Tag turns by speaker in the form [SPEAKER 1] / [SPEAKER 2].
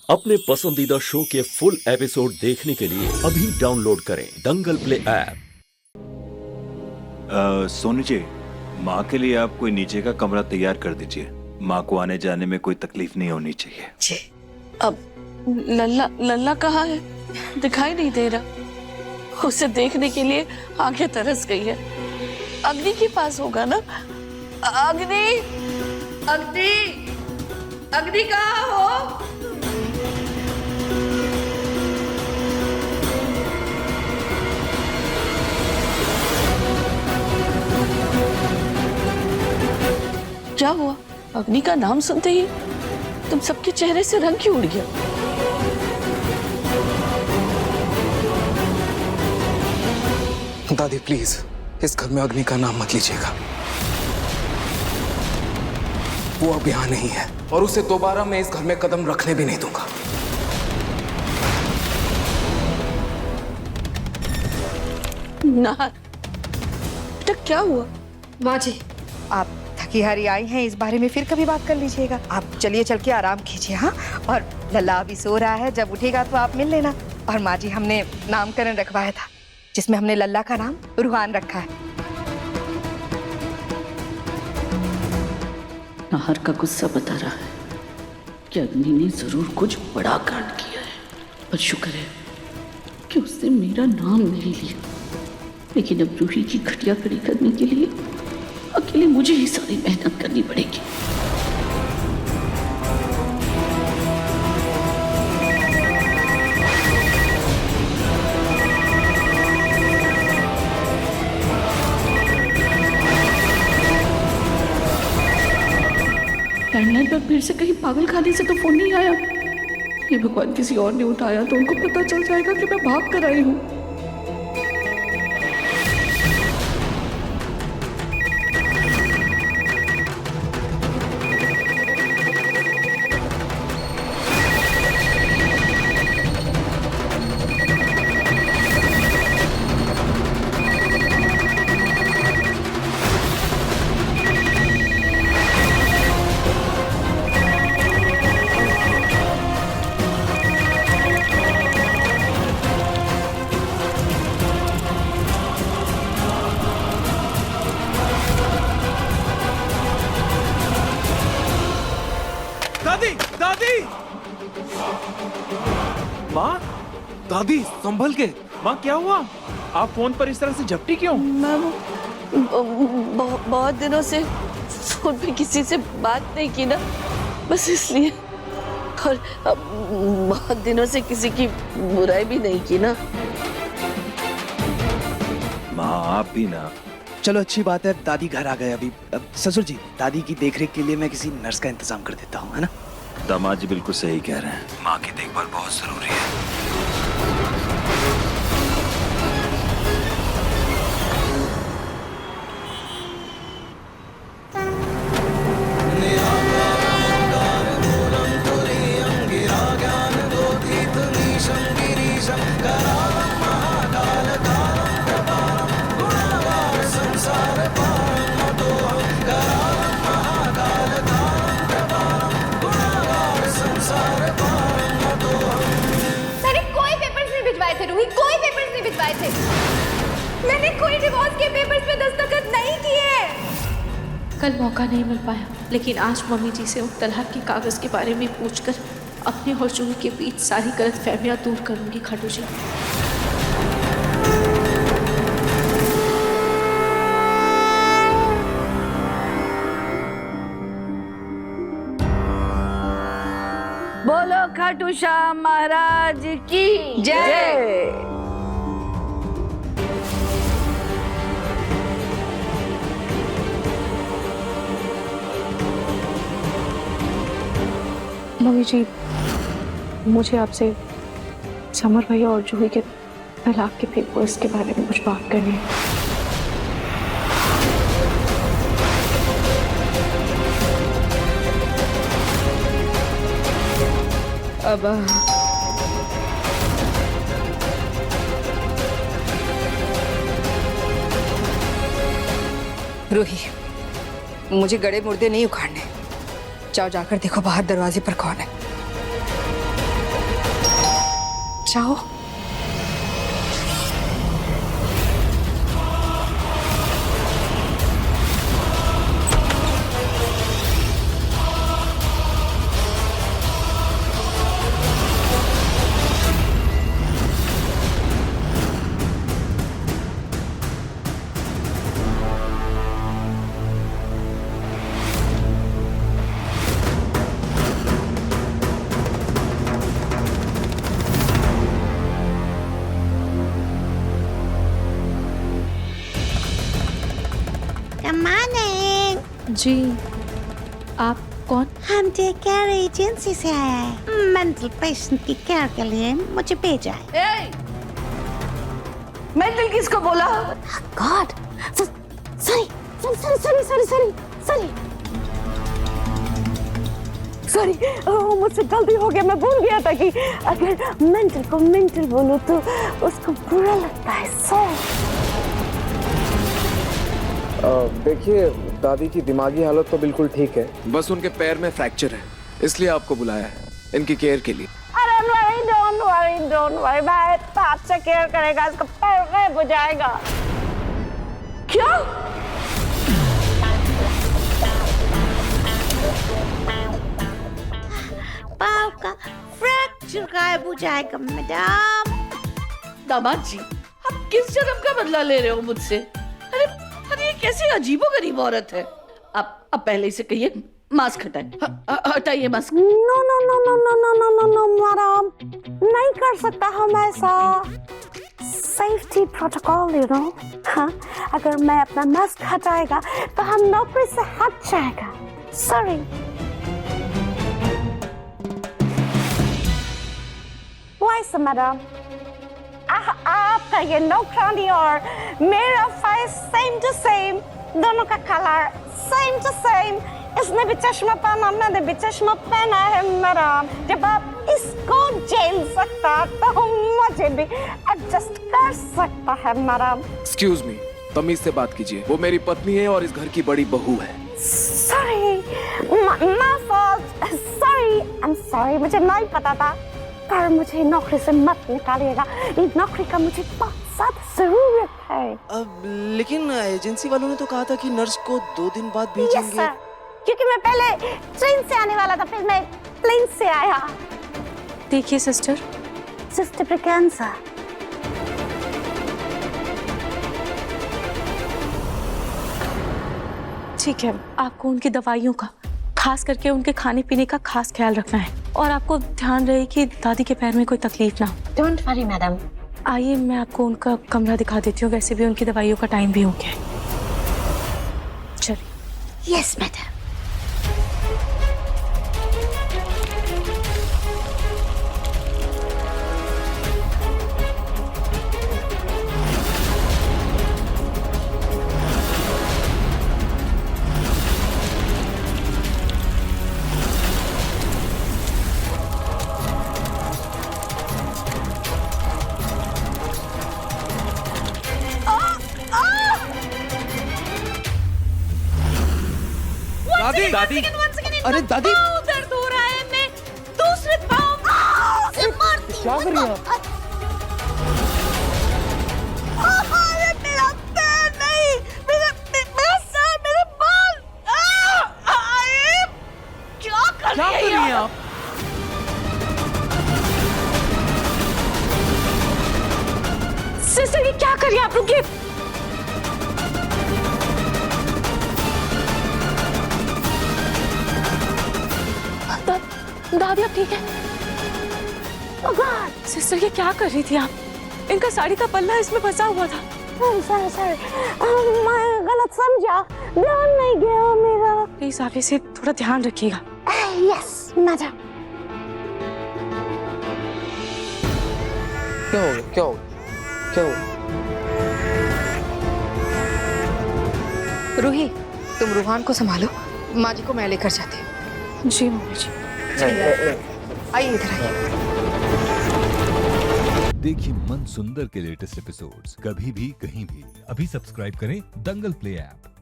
[SPEAKER 1] अपने पसंदीदा शो के फुल एपिसोड देखने के लिए अभी डाउनलोड करें दंगल प्ले ऐप।
[SPEAKER 2] सोनू जी, माँ के लिए आप कोई नीचे का कमरा तैयार कर दीजिए। माँ को आने जाने में कोई तकलीफ नहीं होनी चाहिए।
[SPEAKER 3] जी। अब लल्ला कहाँ है? दिखाई नहीं दे रहा। उसे देखने के लिए आंखें तरस गई है। अग्नि के पास होगा ना? अग्नि, अग्नि, अग्नि कहाँ हो? क्या हुआ? अग्नि का नाम सुनते ही तुम सबके चेहरे से रंग क्यों उड़ गया?
[SPEAKER 4] दादी प्लीज इस घर में अग्नि का नाम मत लीजिएगा। वो अब यहाँ नहीं है और उसे दोबारा मैं इस घर में कदम रखने भी नहीं दूंगा।
[SPEAKER 3] ना बेटा, क्या हुआ?
[SPEAKER 5] माँ जी, आप थकी हारी आई हैं, इस बारे में फिर कभी बात कर लीजिएगा। आप चलिए, चल के आराम कीजिए। हाँ, और लल्ला अभी सो रहा है, जब उठेगा तो आप मिल लेना। और माँ जी, हमने नामकरण रखवाया था जिसमें हमने लल्ला का नाम रूहान रखा है।
[SPEAKER 6] नाहर का गुस्सा बता रहा है कि अग्नि ने जरूर कुछ बड़ा कांड किया है, पर शुक्र है कि उसने मेरा नाम नहीं लिया। लेकिन अब रूही की घटिया खड़ी करने के लिए अकेले मुझे ही सारी मेहनत करनी पड़ेगी। लैंडलाइन पर फिर से कहीं पागल खाने से तो फोन नहीं आया। ये भगवान, किसी और ने उठाया तो उनको पता चल जाएगा कि मैं भाग कर आई हूँ।
[SPEAKER 4] दादी, दादी, माँ, दादी संभल के। माँ क्या हुआ? आप फोन पर इस तरह से झपटी क्यों?
[SPEAKER 3] मैं बहुत दिनों से फोन पे किसी से बात नहीं की ना, बस इसलिए। और बहुत दिनों से किसी की बुराई भी नहीं की ना।
[SPEAKER 2] माँ आप भी ना।
[SPEAKER 7] चलो अच्छी बात है, दादी घर आ गए अभी। ससुर जी, दादी की देखरेख के लिए मैं किसी नर्स का इंतजाम कर देता हूँ, है ना?
[SPEAKER 2] दामाद जी बिल्कुल सही कह रहे हैं। माँ की देखभाल बहुत जरूरी है।
[SPEAKER 5] कोई पेपर्स नहीं भिजवाए थे। मैंने कोई डिवोर्स के पेपर्स पे दस्तखत नहीं किए।
[SPEAKER 8] कल मौका नहीं मिल पाया, लेकिन आज मम्मी जी से उन तलाक के कागज के बारे में पूछकर अपने और जूही के बीच सारी गलतफहमियां दूर करूंगी। खाटू जी,
[SPEAKER 3] बोलो खाटू श्याम महाराज की जय।
[SPEAKER 8] मम्मी जी, मुझे आपसे समर भैया और जूही के तलाक के पेपर्स के बारे में कुछ बात करनी है। अब
[SPEAKER 5] रूही, मुझे गड़े मुर्दे नहीं उखाड़ने। जाओ, जाकर देखो बाहर दरवाजे पर कौन है। चाहो।
[SPEAKER 8] जी, आप कौन?
[SPEAKER 9] हम डे केयर एजेंसी से आए हैं। मेंटल पेशेंट की केयर के लिए मुझे भेजा है।
[SPEAKER 3] मेंटल किसको बोला?
[SPEAKER 9] गॉड, सॉरी, मुझसे गलती हो गया। मैं भूल गया था कि अगर मेंटल को मेंटल बोलो तो उसको बुरा लगता है।
[SPEAKER 4] देखिए, दादी की दिमागी हालत तो बिल्कुल ठीक है, बस उनके पैर में फ्रैक्चर है, इसलिए आपको बुलाया है इनकी केयर के लिए।
[SPEAKER 9] अरे डोंट वरी, मैं इतना अच्छा केयर करेगा, इसका पैर गायब हो जाएगा।
[SPEAKER 3] क्या?
[SPEAKER 9] पाँव का फ्रैक्चर गायब हो जाएगा मैडम।
[SPEAKER 3] दामाद जी, आप किस जन्म का बदला ले रहे हो मुझसे? अरे ये कैसी अजीबोगरीब औरत है। आप पहले से कहिए मास्क हटाएं। हटाइए मास्क।
[SPEAKER 9] नो मैडम, नहीं कर सकता हम ऐसा। Safety protocol you know. हाँ, अगर मैं अपना मास्क हटाएगा तो हम नौकरी से हट जाएगा। सॉरी। वैसे मैडम, आपका ये नौकरानी और मेरा फेस सेम टू सेम, दोनों का कलर सेम टू सेम। इसने भी चश्मा पहना, मैंने भी चश्मा पहना है मैडम। जब आप इसको झेल सकता तो मुझे भी एडजस्ट कर सकता है मैडम।
[SPEAKER 4] एक्सक्यूज मी, तमीज से बात कीजिए, वो मेरी पत्नी है और इस घर की बड़ी बहू है।
[SPEAKER 9] Sorry, my fault. Sorry, I am sorry, मुझे नहीं पता था। पर मुझे नौकरी से मत निकालिएगा, इस नौकरी का मुझे बहुत ज्यादा जरूरत है।
[SPEAKER 7] लेकिन एजेंसी वालों ने तो कहा था कि नर्स को 2 दिन बाद भेजेंगे।
[SPEAKER 9] Yes, क्योंकि मैं पहले ट्रेन से आने वाला था, फिर मैं प्लेन से आया।
[SPEAKER 8] देखिए सिस्टर
[SPEAKER 9] ब्रिगेंजा,
[SPEAKER 8] ठीक है, आपको उनकी दवाइयों का, खास करके उनके खाने पीने का खास ख्याल रखना है और आपको ध्यान रहे कि दादी के पैर में कोई तकलीफ ना हो।
[SPEAKER 9] Don't worry madam.
[SPEAKER 8] आइए, मैं आपको उनका कमरा दिखा देती हूँ, वैसे भी उनकी दवाइयों का टाइम भी हो गया है। चलिए।
[SPEAKER 9] Yes madam.
[SPEAKER 4] दादी, अरे दादी,
[SPEAKER 9] दर्द हो रहा है, मैं दूसरे पाँव से मारती।
[SPEAKER 4] क्या कर रही हैं आप?
[SPEAKER 9] अरे मेरा पैर नहीं, मेरा सर, मेरे बाल। क्या कर रही हैं
[SPEAKER 4] आप?
[SPEAKER 8] सिस्टर, ये क्या कर रही हैं आप? रुकिए। दादी, आप ठीक है?
[SPEAKER 9] Oh God!
[SPEAKER 8] सिस्टर, ये क्या कर रही थी आप? इनका साड़ी का पल्ला इसमें फंसा हुआ था।
[SPEAKER 9] sorry, मैं गलत समझा, ध्यान नहीं गया मेरा।
[SPEAKER 8] प्लीज आगे से थोड़ा ध्यान रखिएगा।
[SPEAKER 9] Yes madam.
[SPEAKER 4] क्या हो गया?
[SPEAKER 5] रूही, तुम रूहान को संभालो, माँ जी को मैं लेकर जाती हूँ।
[SPEAKER 8] जी मम्मी जी।
[SPEAKER 5] आइए इधर आइए।
[SPEAKER 10] देखिए मन सुंदर के लेटेस्ट एपिसोड्स कभी भी कहीं भी। अभी सब्सक्राइब करें दंगल प्ले ऐप।